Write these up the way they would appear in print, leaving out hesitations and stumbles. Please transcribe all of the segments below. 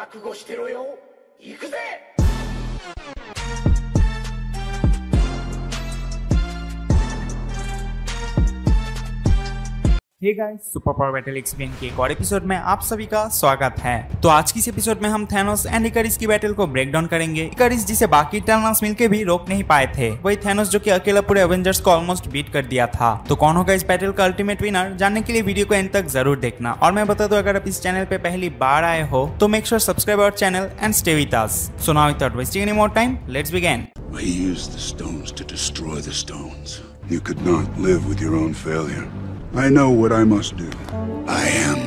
覚悟してろよ。行くぜ。हे guys, super power battle explain के एक और एपिसोड में आप सभी का स्वागत है। तो आज की इस एपिसोड में हम थैनोस एंड इकारिस की बैटल को ब्रेक डाउन करेंगे। इकारिस जिसे बाकी इटर्नल्स मिलकर भी रोक नहीं पाए थे, वही थैनोस जो कि अकेला पूरे एवेंजर्स को ऑलमोस्ट बीट कर दिया था। तो कौन होगा इस बैटल का अल्टीमेट विनर, जानने के लिए वीडियो को एंड तक जरूर देखना। और मैं बता दूं, अगर आप इस चैनल पे पहली बार आए हो तो make sure subscribe our channel and stay with us. So now without wasting any more time, let's begin. I used the stones to destroy the stones. You could not live with your own failure. I know what I must do. I am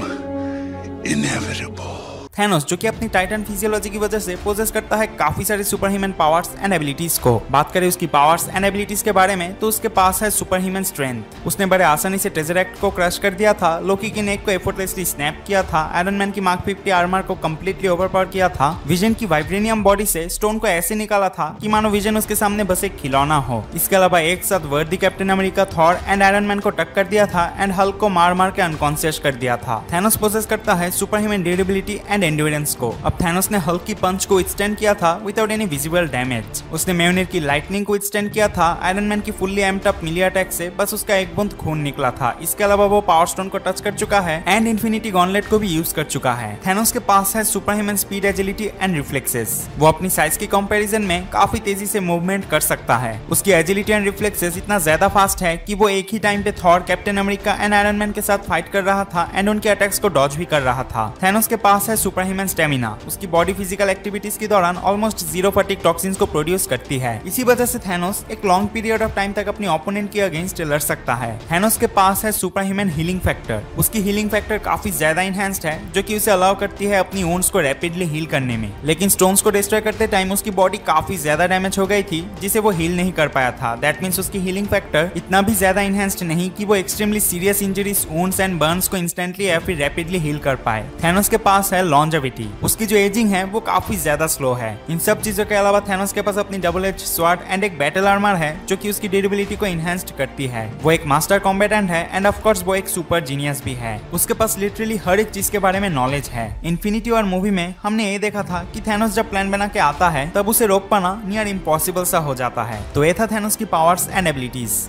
inevitable. Thanos जो कि अपनी Titan physiology की वजह से poses करता है काफी सारे super human powers and abilities को। बात करें उसकी पावर्स एंड एबिलिटीज के बारे में तो उसके पास है सुपर ह्यूमन स्ट्रेंथ। उसने बड़े आसानी से टेज़रेक्ट को क्रश कर दिया था, लोकी की नेक को एफर्टलेसली स्नैप किया था, आयरन मैन की मार्क 50 आर्मर को कंप्लीटली ओवरपावर किया था, विजन की वाइब्रेनियम बॉडी से स्टोन को ऐसे निकाला था कि मानो विजन उसके सामने बस एक खिलौना हो। इसके अलावा एक साथ वर्दी captain America, Thor and iron man को टक्कर दिया था एंड हल्क को मार मार के अनकॉन्शियस कर दिया था। थैनोस पोजेस करता है super human durability and endurance को। अब थैनोस ने हल्क की पंच को विथस्टैंड किया था विदाउट एनी विजिबल डैमेज। उसने म्योनिर की लाइटनिंग को विथस्टैंड किया था। आयरन मैन की फुल्ली एम्प्ड अप मिली अटैक से बस उसका एक बूंद खून निकला था। इसके अलावा वो पावर स्टोन को टच कर चुका है एंड इन्फिनिटी गॉन्टलेट को भी यूज कर चुका है। थैनोस के पास है super human speed, agility and reflexes. वो अपनी साइज के कंपैरिजन में काफी तेजी से मूवमेंट कर सकता है। उसकी एजिलिटी एंड रिफ्लेक्सेस इतना ज्यादा फास्ट है कि वो एक ही टाइम पे Thor, captain America and iron man के साथ फाइट कर रहा था एंड उनके अटैक्स को डॉज भी कर रहा था। थैनोस के पास है सुपर ह्यूमन स्टेमिना। उसकी बॉडी फिजिकल एक्टिविटीज के दौरान ऑलमोस्ट जीरो फटीग टॉक्सिन्स को प्रोड्यूस करती है। इसी वजह से थैनोस एक लॉन्ग पीरियड ऑफ टाइम तक अपनी ओपोनेंट के अगेंस्ट लड़ सकता है। थैनोस के पास है सुपर ह्यूमन हीलिंग फैक्टर। उसकी हीलिंग फैक्टर काफी ज्यादा इनहैंस्ड है, जो कि उसे अलाउ करती है अपनी वुंड्स को रैपिडली हील करने में। लेकिन स्टोन्स को डिस्ट्रॉय करते टाइम उसकी बॉडी काफी ज्यादा डैमेज हो गई थी, जिसे वो हील नहीं कर पाया था। दैट मींस उसकी हीलिंग फैक्टर इतना भी ज्यादा इनहैंस्ड नहीं कि वो extremely serious injuries, wounds and Burns को इंस्टेंटली या फिर रैपिडली हील कर पाए। थैनोस के पास है लॉन्जेविटी। उसकी जो एजिंग है वो काफी ज्यादा स्लो है। इन सब चीजों के अलावा थैनोस के पास अपनी डबल एज स्वॉर्ड एंड एक बैटल आर्मर है, जो कि उसकी ड्यूरेबिलिटी को इनहैंस्ड करती है। वो एक मास्टर कॉम्बैटेंट है एंड ऑफ कोर्स वो एक सुपर जीनियस भी है। उसके पास लिटरली हर एक चीज के बारे में नॉलेज है। इन्फिनिटी वॉर मूवी में हमने ये देखा था कि थैनोस जब प्लान बना के आता है तब उसे रोक पाना नियर इम्पॉसिबल सा हो जाता है। तो ये था थैनोस की पावर्स एंड एबिलिटीज।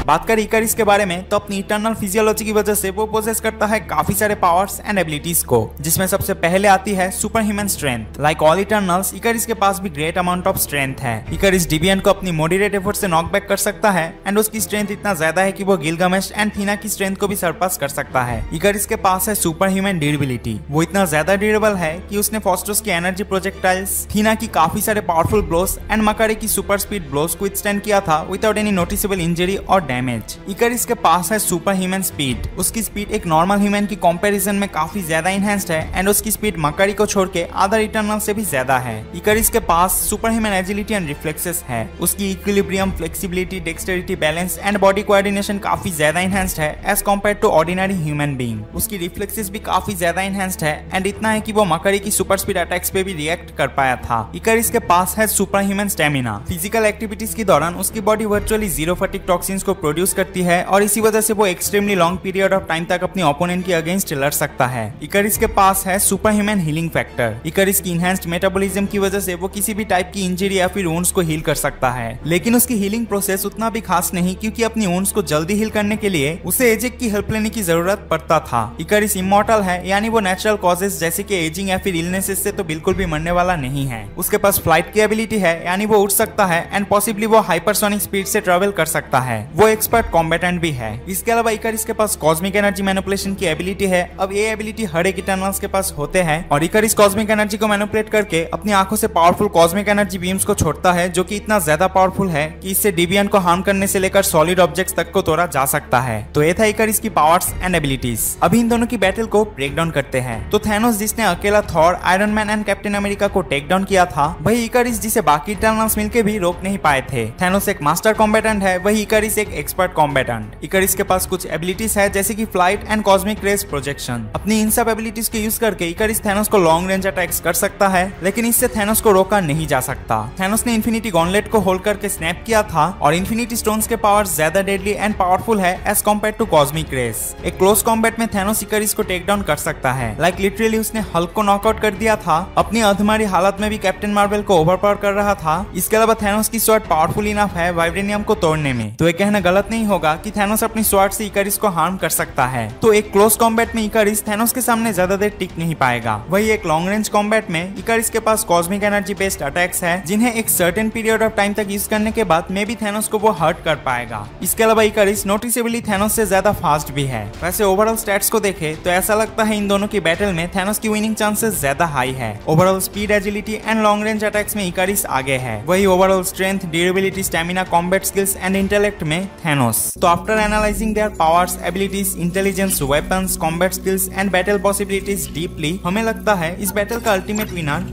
बात करें इकारिस के बारे में तो अपनी इटर्नल फिजियोलॉजी की वजह से वो पोजेस करता है काफी सारे पावर्स एंड एबिलिटीज को, जिसमें सबसे पहले आती है super human strength. Like all Eternals, Ikaris के पास भी ग्रेट अमाउंट ऑफ स्ट्रेंथ है। इकारिस डिवियन को अपनी मॉडरेट एफर्ट से नॉक बैक कर सकता है एंड उसकी स्ट्रेंथ इतना ज्यादा है कि वो गिलगामेश एंड थीना की स्ट्रेंथ को भी सरपास कर सकता है। इकारिस के पास है सुपर ह्यूमन ड्यूरेबिलिटी। वो इतना ज्यादा ड्यूरेबल है कि उसने फॉस्टोस की एनर्जी प्रोजेक्टाइल्स, थीना की काफी सारे पावरफुल ब्लोस एंड मकारे की सुपर स्पीड ब्लोस को विथस्टैंड किया था विदाउट एनी नोटिसेबल इंजरी और डैमेज। इकारिस के पास है सुपर ह्यूमन स्पीड। उसकी स्पीड एक नॉर्मल ह्यूमन की कंपैरिजन में काफी ज्यादा इनहैंस्ड है एंड उसकी स्पीड मकारी को छोड़ के अदर इटर्नल से भी ज्यादा है। इकारिस के पास super human agility and reflexes है। उसकी equilibrium, flexibility, dexterity, balance and body coordination काफी ज्यादा इनहैंस्ड है as compare to ordinary human being. उसकी रिफ्लेक्सेस भी काफी ज्यादा इनहैंस्ड है एंड इतना है कि वो मकारी की सुपर स्पीड अटैक्स पे भी रिएक्ट कर पाया था। इकारिस के पास है super human stamina. Physical activities के दौरान उसकी body virtually zero fatigue toxins को प्रोड्यूस करती है और इसी वजह से वो extremely long period of time तक अपनी ओपोनेंट के अगेंस्ट लड़ सकता है। इकारिस के पास है सुपर ह्यूमन हीलिंग फैक्टर। इकारिस की इनहैंस्ड मेटाबॉलिज्म की वजह से वो किसी भी टाइप की इंजरी या फिर वुंड्स को हील कर सकता है। लेकिन उसकी हीलिंग प्रोसेस उतना भी खास नहीं, क्योंकि अपनी वुंड्स को जल्दी हील करने के लिए उसे एजेक की हेल्प लेने की जरूरत पड़ता था। इकारिस इमॉर्टल है, यानी वो नेचुरल कॉजेस जैसे कि एजिंग या फिर इलनेसेस से तो बिल्कुल भी मरने वाला नहीं है। उसके पास फ्लाइट की एबिलिटी है, यानी वो उड़ सकता है एंड पॉसिबली वो हाइपरसोनिक स्पीड से ट्रेवल कर सकता है। वो एक्सपर्ट कॉम्बैटेंट भी है। इसके अलावा इकारिस के पास कॉस्मिक एनर्जी मैनिपुलेशन की एबिलिटी है। अब ये एबिलिटी हर एक इटर्नल्स के पास होते हैं और इकारिस कॉस्मिक एनर्जी को मैनिपुलेट करके अपनी आंखों से पावरफुल कॉस्मिक एनर्जी बीम्स को छोड़ता है, जो कि इतना ज्यादा पावरफुल है कि इससे डिवियन को हार्म करने से लेकर सॉलिड ऑब्जेक्ट्स तक को तोड़ा जा सकता है। तो ये था इकारिस की पावर्स एंड एबिलिटीज। अभी इन दोनों की बैटल को ब्रेक डाउन करते हैं। तो थैनोस जिसने अकेला Thor, iron man and captain America को टेक डाउन किया था, वही इकारिस जिसे बाकी इटर्नल्स मिलकर भी रोक नहीं पाए थे। थैनोस एक मास्टर कॉम्बैटेंट है, वही इकारिस एक एक्सपर्ट कॉम्बैटेंट। इकारिस के पास कुछ एबिलिटीज है जैसे कि flight and cosmic rays projection. अपनी इन सब एबिलिटीज के यूज करके इकारिस थैनोस को लॉन्ग रेंज अटैक्स कर सकता है, लेकिन इससे थैनोस को रोका नहीं जा सकता। थैनोस ने इन्फिनिटी गॉन्टलेट को होल्ड करके स्नैप किया था और इन्फिनिटी स्टोन्स के पावर ज्यादा डेडली एंड पावरफुल है as compare to cosmic rays. एक क्लोज कॉम्बैट में थैनोस इकारिस को टेक डाउन कर सकता है। लाइक लिटरली उसने हल्क को नॉकआउट कर दिया था। अपनी अधमारी हालत में भी कैप्टन मार्वल को ओवरपावर कर रहा था। इसके अलावा थैनोस की स्वॉर्ड पावरफुल इनफ है वाइब्रेनियम को तोड़ने में, तो ये कहना गलत नहीं होगा कि थैनोस अपनी स्वॉर्ड से इकारिस को हार्म कर सकता है। तो एक क्लोज कॉम्बैट में इकारिस थैनोस के सामने ज्यादा देर टिक नहीं पाएगा। वही एक लॉन्ग रेंज कॉम्बैट में इकारिस के पास कॉस्मिक एनर्जी बेस्ड अटैक्स है, जिन्हें एक सर्टेन पीरियड ऑफ टाइम तक यूज करने के बाद मे बी थैनोस को वो हर्ट कर पाएगा। इसके अलावा इकारिस नोटिसेबली थैनोस से ज्यादा फास्ट भी है। वैसे ओवरऑल स्टैट्स को देखे तो ऐसा लगता है इन दोनों की बैटल में थैनोस की विनिंग चांसेस ज्यादा हाई है। Overall speed, agility and long range attacks में इकारिस आगे है। वही overall strength, durability, stamina, combat skills and intellect में थैनोस। तो after analysing there powers, abilities, intelligence, weapons, combat skills and battle possibilities deeply, हमें लगता है इस बैटल का ultimate winner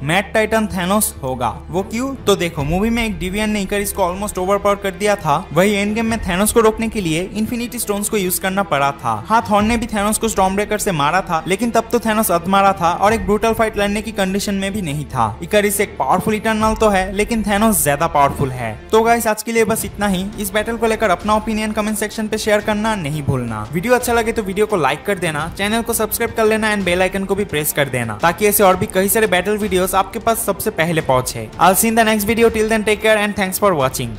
mad Titan Thanos होगा। वो क्यों? तो देखो, मूवी में एक डिवियन ने इकारिस को ऑलमोस्ट ओवरपावर कर दिया था। वही एंड गेम में थैनोस को रोकने के लिए इन्फिनिटी स्टोन्स को यूज करना पड़ा था। हाँ, थॉर ने भी थैनोस को स्टॉर्मब्रेकर से मारा था, लेकिन तब तो थैनोस अधमारा था और एक ब्रूटल फाइट लड़ने की कंडीशन में भी नहीं था। इकारिस एक पावरफुल इटर्नल तो है, लेकिन थैनोस ज्यादा पावरफुल है। तो गाइस, आज के लिए बस इतना ही। इस बैटल को लेकर अपना ओपिनियन कमेंट सेक्शन पे शेयर करना नहीं भूलना। वीडियो अच्छा लगे तो वीडियो को लाइक कर देना, चैनल को सब्सक्राइब कर लेना एंड बेल आइकन को भी प्रेस कर देना, ताकि ऐसे और भी कई सारे बैटल वीडियोस आपके पास सबसे पहले पहुंचे। I'll see you in the next video. Till then, take care and thanks for watching.